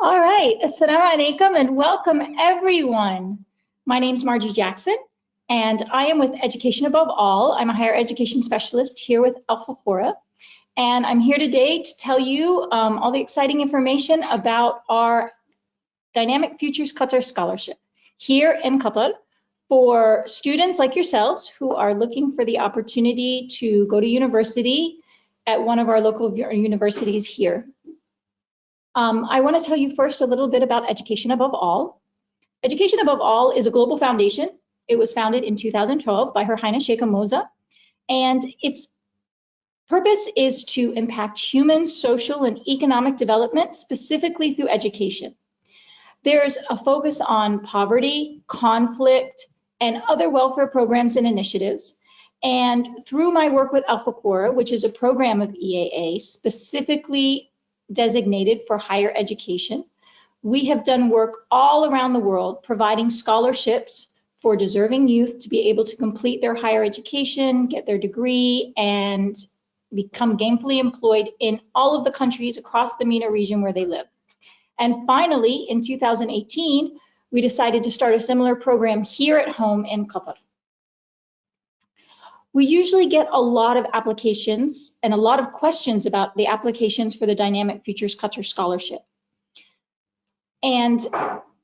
All right, assalamu alaikum and welcome everyone. My name's Margie Jackson and I am with Education Above All. I'm a higher education specialist here with Fakhoora, and I'm here today to tell you all the exciting information about our Dynamic Futures Qatar Scholarship here in Qatar for students like yourselves who are looking for the opportunity to go to university at one of our local universities here. I want to tell you first a little bit about Education Above All. Education Above All is a global foundation. It was founded in 2012 by Her Highness Sheikha Moza, and its purpose is to impact human, social, and economic development, specifically through education. There's a focus on poverty, conflict, and other welfare programs and initiatives. And through my work with Fakhoora, which is a program of EAA specifically designated for higher education, we have done work all around the world providing scholarships for deserving youth to be able to complete their higher education, get their degree, and become gainfully employed in all of the countries across the MENA region where they live. And finally, in 2018, we decided to start a similar program here at home in Qatar. We usually get a lot of applications and a lot of questions about the applications for the Dynamic Futures Qatar Scholarship. And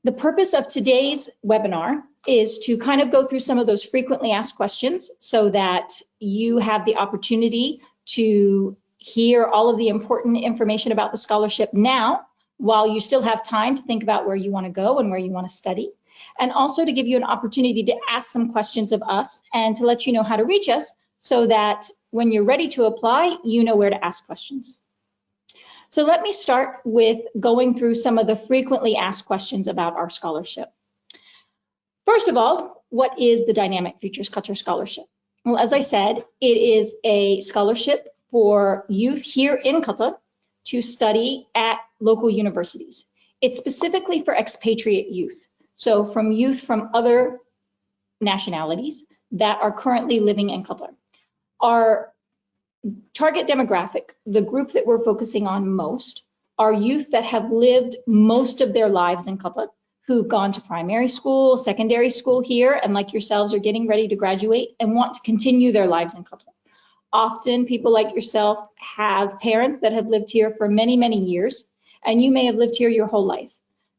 the purpose of today's webinar is to kind of go through some of those frequently asked questions so that you have the opportunity to hear all of the important information about the scholarship now, while you still have time to think about where you want to go and where you want to study, and also to give you an opportunity to ask some questions of us and to let you know how to reach us so that when you're ready to apply, you know where to ask questions. So let me start with going through some of the frequently asked questions about our scholarship. First of all, what is the Dynamic Futures Qatar Scholarship? Well, as I said, it is a scholarship for youth here in Qatar to study at local universities. It's specifically for expatriate youth. So from youth from other nationalities that are currently living in Qatar. Our target demographic, the group that we're focusing on most, are youth that have lived most of their lives in Qatar, who've gone to primary school, secondary school here, and like yourselves are getting ready to graduate and want to continue their lives in Qatar. Often people like yourself have parents that have lived here for many, many years, and you may have lived here your whole life.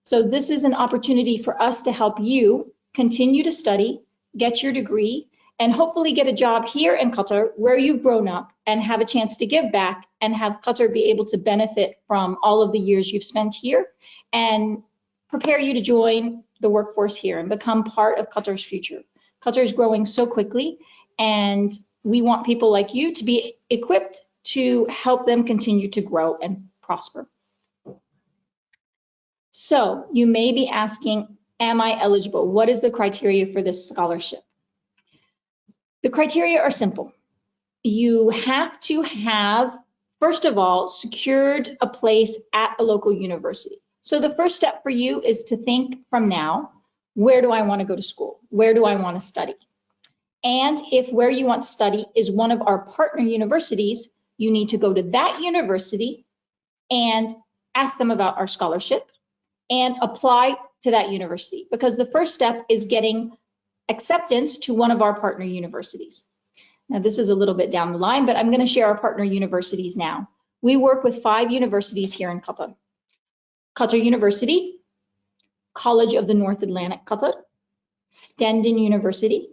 So this is an opportunity for us to help you continue to study, get your degree, and hopefully get a job here in Qatar where you've grown up and have a chance to give back and have Qatar be able to benefit from all of the years you've spent here and prepare you to join the workforce here and become part of Qatar's future. Qatar is growing so quickly, and we want people like you to be equipped to help them continue to grow and prosper. So you may be asking, am I eligible? What is the criteria for this scholarship? The criteria are simple. You have to have, first of all, secured a place at a local university. So the first step for you is to think from now, where do I want to go to school? Where do I want to study? And if where you want to study is one of our partner universities, you need to go to that university and ask them about our scholarship and apply to that university, because the first step is getting acceptance to one of our partner universities. Now, this is a little bit down the line, but I'm going to share our partner universities now. We work with 5 universities here in Qatar. Qatar University, College of the North Atlantic Qatar, Stenden University,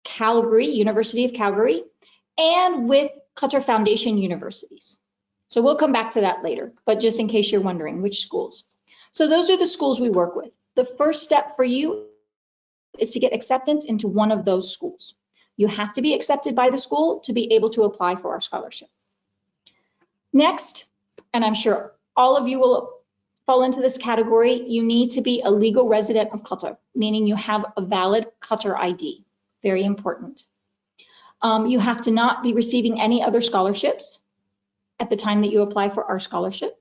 Calgary, University of Calgary, and with Qatar Foundation universities. So we'll come back to that later, but just in case you're wondering which schools. So those are the schools we work with. The first step for you is to get acceptance into one of those schools. You have to be accepted by the school to be able to apply for our scholarship. Next, and I'm sure all of you will fall into this category, you need to be a legal resident of Qatar, meaning you have a valid Qatar ID. Very important. You have to not be receiving any other scholarships at the time that you apply for our scholarship.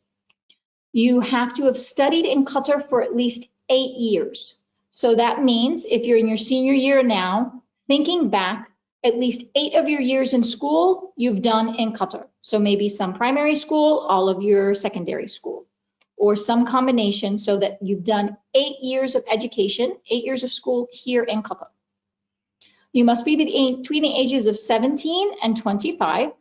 You have to have studied in Qatar for at least 8 years. So that means if you're in your senior year now, thinking back, at least 8 of your years in school you've done in Qatar. So maybe some primary school, all of your secondary school. or some combination, so that you've done 8 years of education, 8 years of school here in Qatar. You must be between the ages of 17 and 25,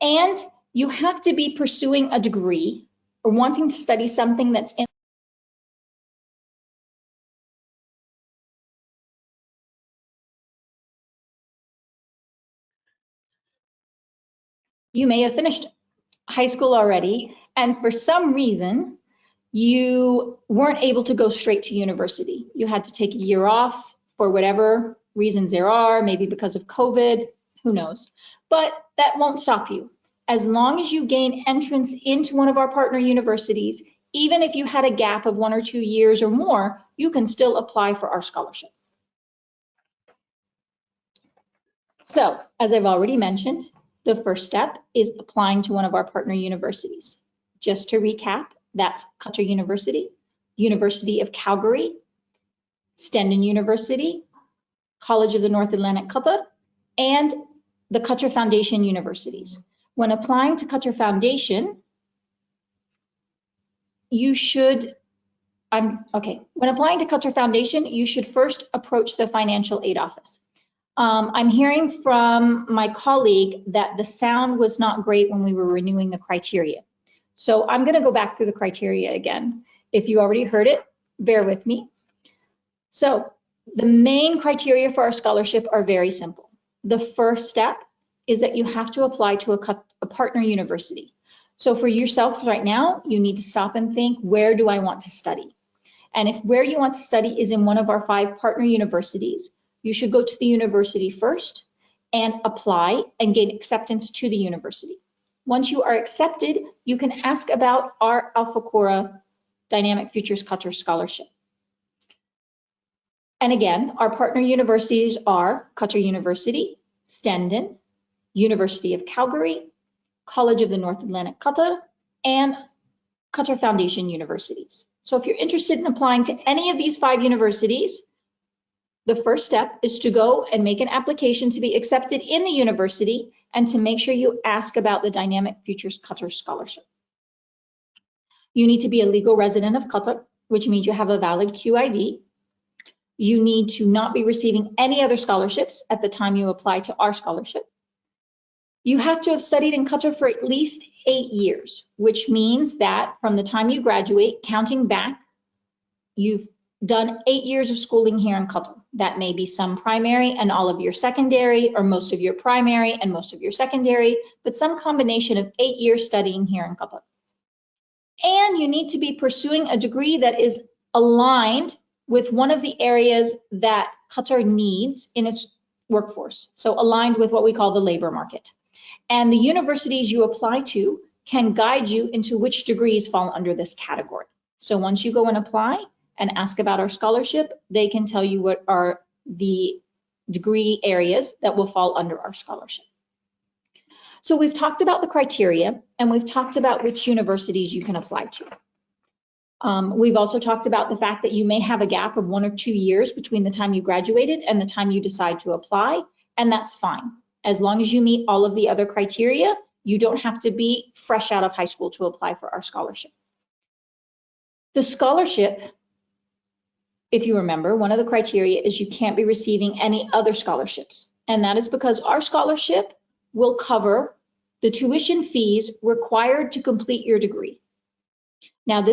and you have to be pursuing a degree or wanting to study something that's in. You may have finished high school already, and for some reason, you weren't able to go straight to university. You had to take a year off for whatever reasons there are, maybe because of COVID, who knows. But that won't stop you. As long as you gain entrance into one of our partner universities, even if you had a gap of 1 or 2 years or more, you can still apply for our scholarship. So, as I've already mentioned, the first step is applying to one of our partner universities. Just to recap, that's Qatar University, University of Calgary, Stenden University, College of the North Atlantic Qatar, and the Qatar Foundation universities. When applying to Qatar Foundation, you should, when applying to Qatar Foundation, you should first approach the financial aid office. I'm hearing from my colleague that the sound was not great when we were renewing the criteria. So I'm going to go back through the criteria again. If you already heard it, bear with me. So the main criteria for our scholarship are very simple. The first step is that you have to apply to a partner university. So for yourself right now, you need to stop and think, where do I want to study? And if where you want to study is in one of our 5 partner universities, you should go to the university first and apply and gain acceptance to the university. Once you are accepted, you can ask about our Fakhoora Dynamic Futures Qatar Scholarship. And again, our partner universities are Qatar University, Stenden, University of Calgary, College of the North Atlantic Qatar, and Qatar Foundation universities. So if you're interested in applying to any of these 5 universities, the first step is to go and make an application to be accepted in the university and to make sure you ask about the Dynamic Futures Qatar Scholarship. You need to be a legal resident of Qatar, which means you have a valid QID. You need to not be receiving any other scholarships at the time you apply to our scholarship. You have to have studied in Qatar for at least 8 years, which means that from the time you graduate, counting back, you've done 8 years of schooling here in Qatar. That may be some primary and all of your secondary, or most of your primary and most of your secondary, but some combination of 8 years studying here in Qatar. And you need to be pursuing a degree that is aligned with one of the areas that Qatar needs in its workforce. So aligned with what we call the labor market. And the universities you apply to can guide you into which degrees fall under this category. So once you go and apply and ask about our scholarship, they can tell you what are the degree areas that will fall under our scholarship. So we've talked about the criteria, and we've talked about which universities you can apply to. We've also talked about the fact that you may have a gap of 1 or 2 years between the time you graduated and the time you decide to apply, and that's fine. As long as you meet all of the other criteria, you don't have to be fresh out of high school to apply for our scholarship. The scholarship, if you remember, one of the criteria is you can't be receiving any other scholarships. And that is because our scholarship will cover the tuition fees required to complete your degree. Now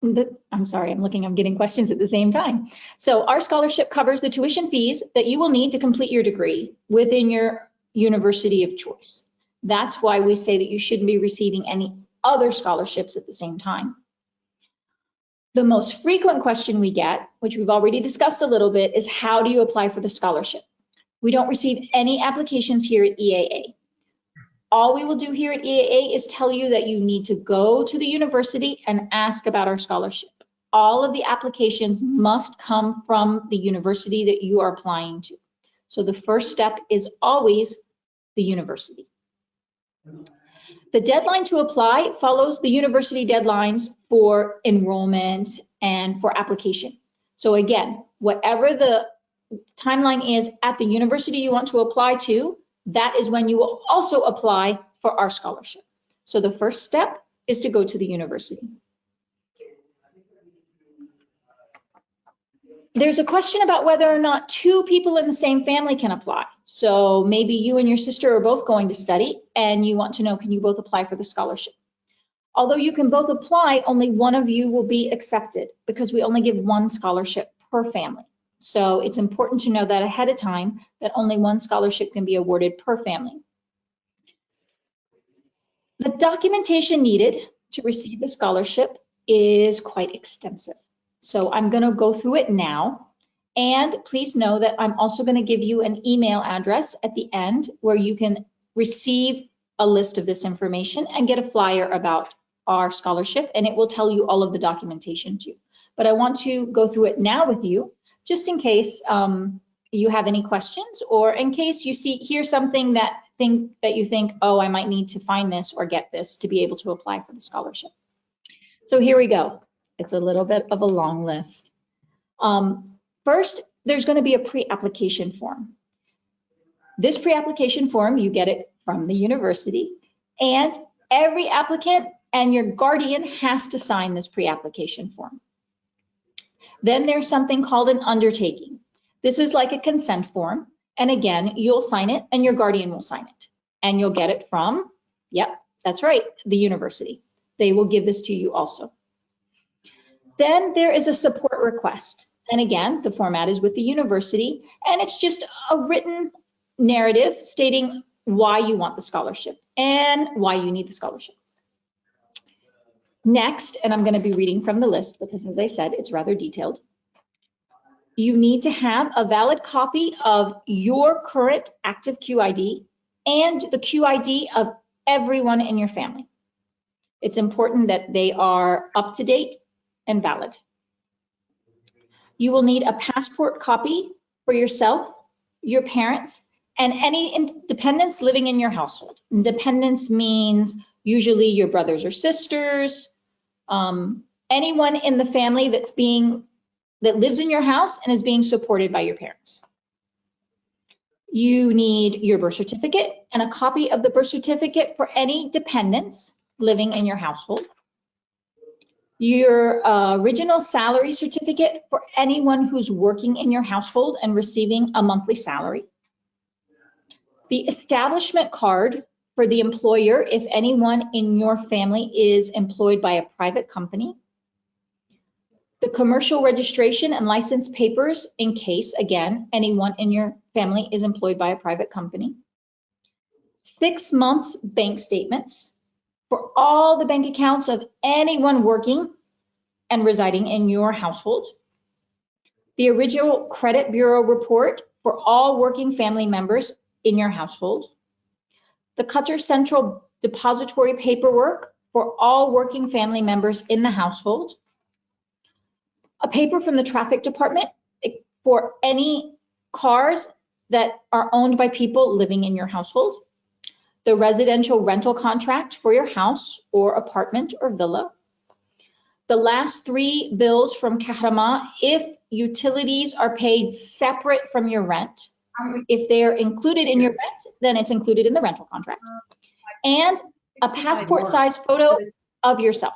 I'm getting questions at the same time. So our scholarship covers the tuition fees that you will need to complete your degree within your university of choice. That's why we say that you shouldn't be receiving any other scholarships at the same time. The most frequent question we get, which we've already discussed a little bit, is how do you apply for the scholarship? We don't receive any applications here at EAA. All we will do here at EAA is tell you that you need to go to the university and ask about our scholarship. All of the applications must come from the university that you are applying to. So the first step is always the university. The deadline to apply follows the university deadlines for enrollment and for application. So again, whatever the timeline is at the university you want to apply to, that is when you will also apply for our scholarship. So the first step is to go to the university. There's a question about whether or not two people in the same family can apply. So maybe you and your sister are both going to study and you want to know, can you both apply for the scholarship? Although you can both apply, only one of you will be accepted because we only give one scholarship per family. So it's important to know that ahead of time that only one scholarship can be awarded per family. The documentation needed to receive the scholarship is quite extensive. So I'm going to go through it now. And please know that I'm also going to give you an email address at the end where you can receive a list of this information and get a flyer about our scholarship, and it will tell you all of the documentation too. But I want to go through it now with you, just in case you have any questions, or in case you hear something that you think, oh, I might need to find this or get this to be able to apply for the scholarship. So here we go. It's a little bit of a long list. First, there's going to be a pre-application form. This pre-application form, you get it from the university, and every applicant and your guardian has to sign this pre-application form. Then there's something called an undertaking. This is like a consent form, and again, you'll sign it and your guardian will sign it. And you'll get it from, yep, that's right, the university. They will give this to you also. Then there is a support request. And again, the format is with the university, and it's just a written narrative stating why you want the scholarship and why you need the scholarship. Next, and I'm going to be reading from the list because, as I said, it's rather detailed. You need to have a valid copy of your current active QID and the QID of everyone in your family. It's important that they are up to date and valid. You will need a passport copy for yourself, your parents, and any dependents living in your household. And dependents means usually your brothers or sisters, anyone in the family that lives in your house and is being supported by your parents. You need your birth certificate and a copy of the birth certificate for any dependents living in your household. Your original salary certificate for anyone who's working in your household and receiving a monthly salary. The establishment card for the employer if anyone in your family is employed by a private company. The commercial registration and license papers in case, again, anyone in your family is employed by a private company. 6 months bank statements for all the bank accounts of anyone working and residing in your household. The original credit bureau report for all working family members in your household. The Qatar Central Depository paperwork for all working family members in the household. A paper from the traffic department for any cars that are owned by people living in your household. The residential rental contract for your house or apartment or villa. The last 3 bills from Kahrama if utilities are paid separate from your rent. If they are included in your rent, then it's included in the rental contract. And a passport size photo of yourself.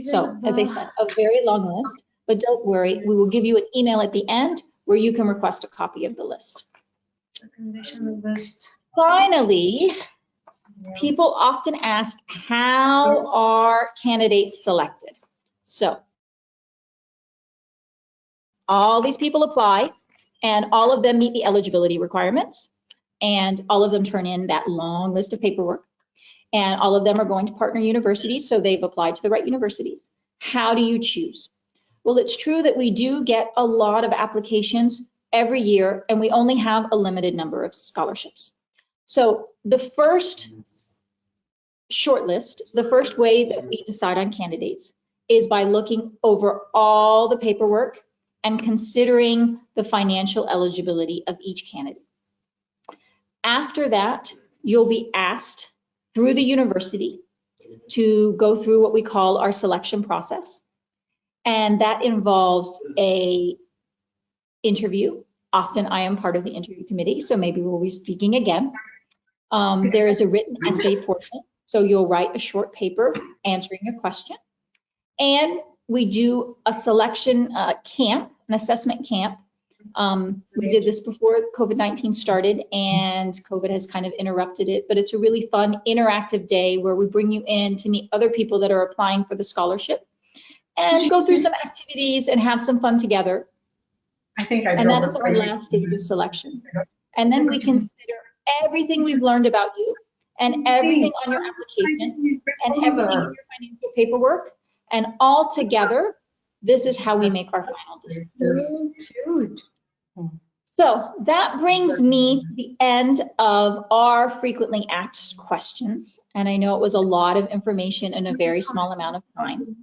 So, as I said, a very long list, but don't worry, we will give you an email at the end where you can request a copy of the list. Finally, people often ask, how are candidates selected? So, all these people apply, and all of them meet the eligibility requirements, and all of them turn in that long list of paperwork, and all of them are going to partner universities, so they've applied to the right universities. How do you choose? Well, it's true that we do get a lot of applications every year, and we only have a limited number of scholarships. So the first shortlist, the first way that we decide on candidates is by looking over all the paperwork and considering the financial eligibility of each candidate. After that, you'll be asked through the university to go through what we call our selection process. And that involves an interview. Often I am part of the interview committee, so maybe we'll be speaking again. There is a written essay portion, so you'll write a short paper answering a question. And we do a selection camp, an assessment camp. We did this before COVID-19 started, and COVID has kind of interrupted it, but it's a really fun interactive day where we bring you in to meet other people that are applying for the scholarship and go through some activities and have some fun together. And that is our last stage of selection. And then we consider everything we've learned about you and everything on your application and everything in your financial paperwork. And all together, this is how we make our final decision. So that brings me to the end of our frequently asked questions. And I know it was a lot of information in a very small amount of time.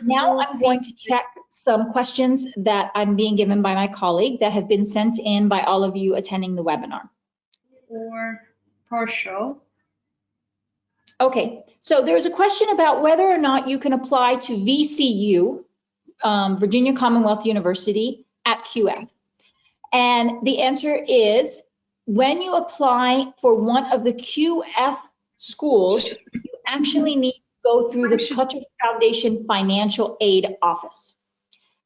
Now I'm going to check some questions that I'm being given by my colleague that have been sent in by all of you attending the webinar. Or partial. Okay, so there's a question about whether or not you can apply to VCU, Virginia Commonwealth University at QF. And the answer is, when you apply for one of the QF schools, you actually need to go through the Qatar Foundation Financial Aid Office.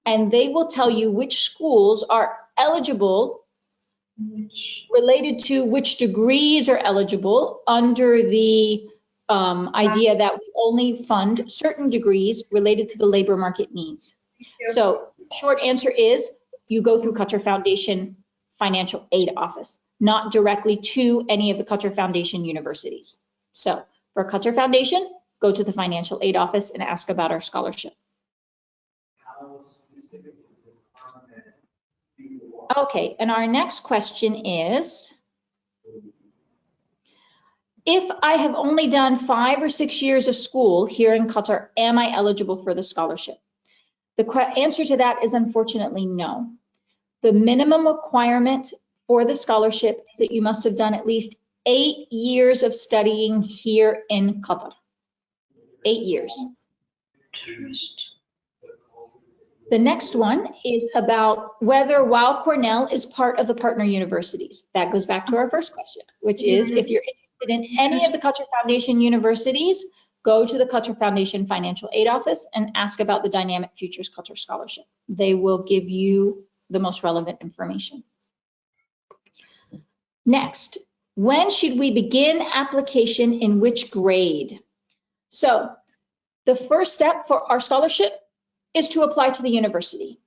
And they will tell you which schools are eligible, related to which degrees are eligible under the idea that we only fund certain degrees related to the labor market needs. So short answer is you go through Qatar Foundation Financial Aid Office, not directly to any of the Qatar Foundation universities. So for Qatar Foundation, go to the Financial Aid Office and ask about our scholarship. Okay, and our next question is, if I have only done 5 or 6 years of school here in Qatar, am I eligible for the scholarship? The answer to that is unfortunately no. The minimum requirement for the scholarship is that you must have done at least 8 years of studying here in Qatar. 8 years. The next one is about whether Weill Cornell is part of the partner universities. That goes back to our first question, which is if you're interested in any of the Qatar Foundation universities, go to the Qatar Foundation Financial Aid Office and ask about the Dynamic Futures Qatar Scholarship. They will give you the most relevant information. Next, when should we begin application in which grade? So the first step for our scholarship is to apply to the university.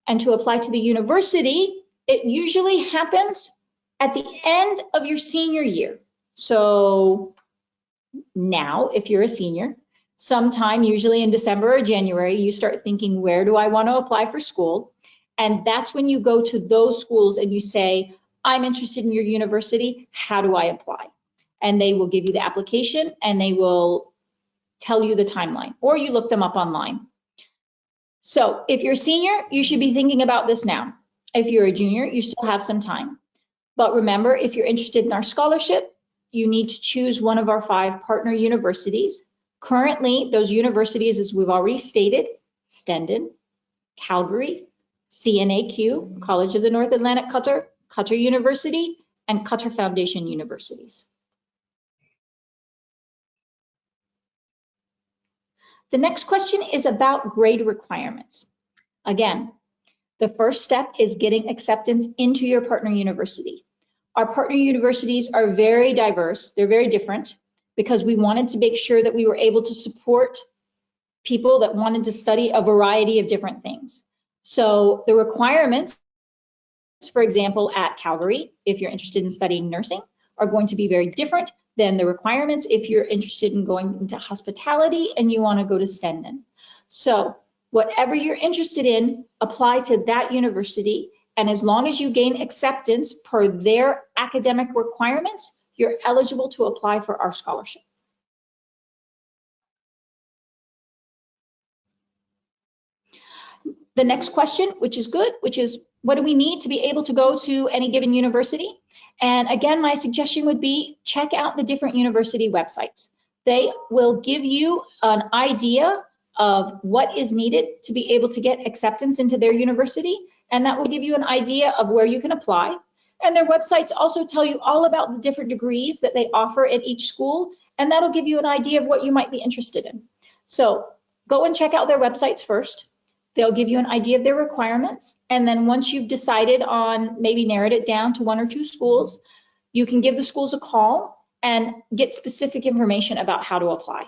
And to apply to the university, it usually happens at the end of your senior year. So now, if you're a senior, sometime usually in December or January, you start thinking, where do I want to apply for school? And that's when you go to those schools and you say, I'm interested in your university, how do I apply? And they will give you the application and they will tell you the timeline, or you look them up online. So if you're a senior, you should be thinking about this now. If you're a junior, you still have some time. But remember, if you're interested in our scholarship, you need to choose one of our 5 partner universities. Currently, those universities, as we've already stated, Stenden, Calgary, CNAQ, College of the North Atlantic Qatar, Qatar University, and Qatar Foundation universities. The next question is about grade requirements. Again, the first step is getting acceptance into your partner university. Our partner universities are very diverse. They're very different because we wanted to make sure that we were able to support people that wanted to study a variety of different things. So the requirements, for example, at Calgary, if you're interested in studying nursing, are going to be very different than the requirements if you're interested in going into hospitality and you want to go to Stenden. So whatever you're interested in, apply to that university, and as long as you gain acceptance per their academic requirements, you're eligible to apply for our scholarship. The next question, which is good, which is what do we need to be able to go to any given university? And again, my suggestion would be check out the different university websites. They will give you an idea of what is needed to be able to get acceptance into their university, and that will give you an idea of where you can apply. And their websites also tell you all about the different degrees that they offer at each school, and that'll give you an idea of what you might be interested in. So go and check out their websites first. They'll give you an idea of their requirements, and then once you've decided on, maybe narrowed it down to 1 or 2 schools, you can give the schools a call and get specific information about how to apply.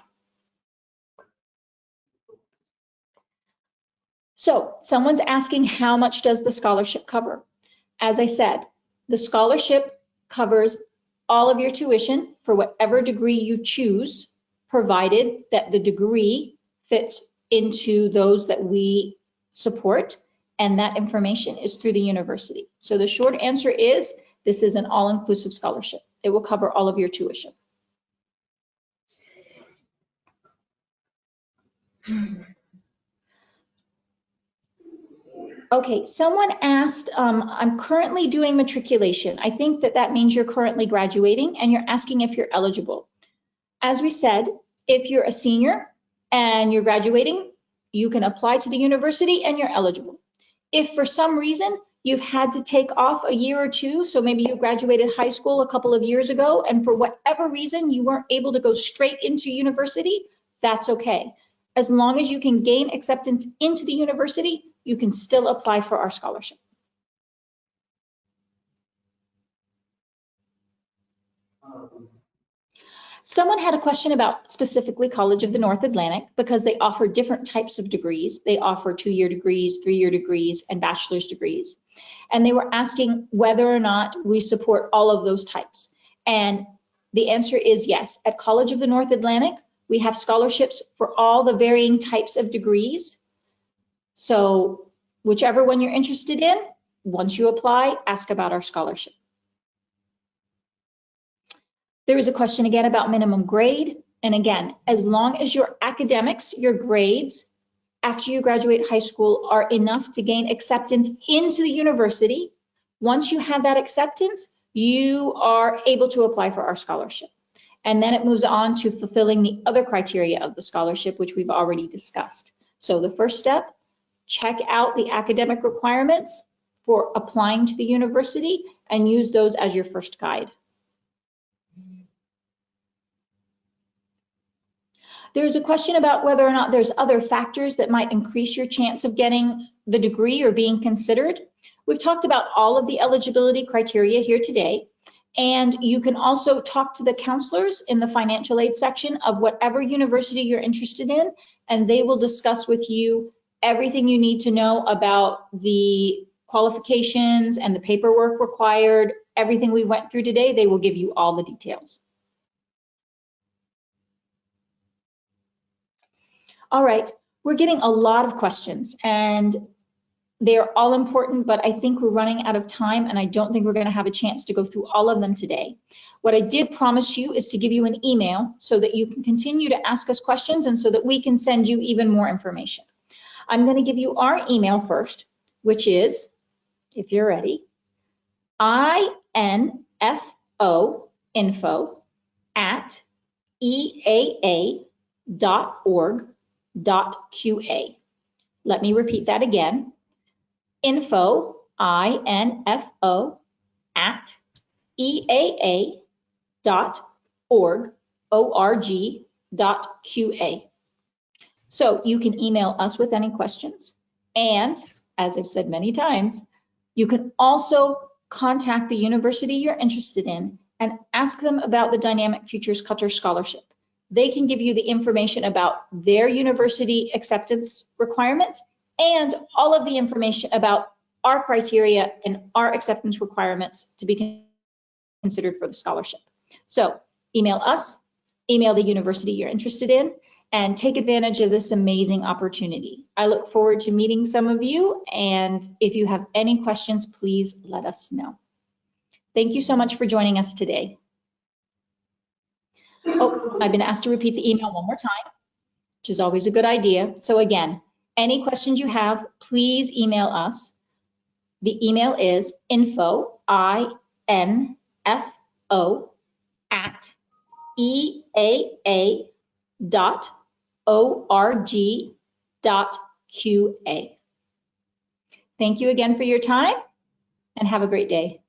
So someone's asking, how much does the scholarship cover? As I said, the scholarship covers all of your tuition for whatever degree you choose, provided that the degree fits into those that we support, and that information is through the university. So the short answer is, this is an all-inclusive scholarship. It will cover all of your tuition. Okay, someone asked, I'm currently doing matriculation. I think that means you're currently graduating, and you're asking if you're eligible. As we said, if you're a senior and you're graduating, you can apply to the university and you're eligible. If for some reason you've had to take off a year or 2, so maybe you graduated high school a couple of years ago, and for whatever reason you weren't able to go straight into university, that's okay. As long as you can gain acceptance into the university, you can still apply for our scholarship. Someone had a question about specifically College of the North Atlantic, because they offer different types of degrees. They offer 2-year degrees, 3-year degrees, and bachelor's degrees. And they were asking whether or not we support all of those types. And the answer is yes. At College of the North Atlantic, we have scholarships for all the varying types of degrees. So whichever one you're interested in, once you apply, ask about our scholarship. There was a question again about minimum grade. And again, as long as your academics, your grades after you graduate high school are enough to gain acceptance into the university, once you have that acceptance, you are able to apply for our scholarship. And then it moves on to fulfilling the other criteria of the scholarship, which we've already discussed. So the first step, check out the academic requirements for applying to the university and use those as your first guide. There's a question about whether or not there's other factors that might increase your chance of getting the degree or being considered. We've talked about all of the eligibility criteria here today, and you can also talk to the counselors in the financial aid section of whatever university you're interested in, and they will discuss with you everything you need to know about the qualifications and the paperwork required. Everything we went through today, they will give you all the details. All right, we're getting a lot of questions and they're all important, but I think we're running out of time and I don't think we're going to have a chance to go through all of them today. What I did promise you is to give you an email so that you can continue to ask us questions and so that we can send you even more information. I'm going to give you our email first, which is, if you're ready, info@eaa.org.qa. Let me repeat that again. info@eaa.org.qa. So you can email us with any questions. And as I've said many times, you can also contact the university you're interested in and ask them about the Dynamic Futures Qatar Scholarship. They can give you the information about their university acceptance requirements and all of the information about our criteria and our acceptance requirements to be considered for the scholarship. So email us, email the university you're interested in, and take advantage of this amazing opportunity. I look forward to meeting some of you, and if you have any questions, please let us know. Thank you so much for joining us today. Oh, I've been asked to repeat the email one more time, which is always a good idea. So again, any questions you have, please email us. The email is info@eaa.org.qa. Thank you again for your time and have a great day.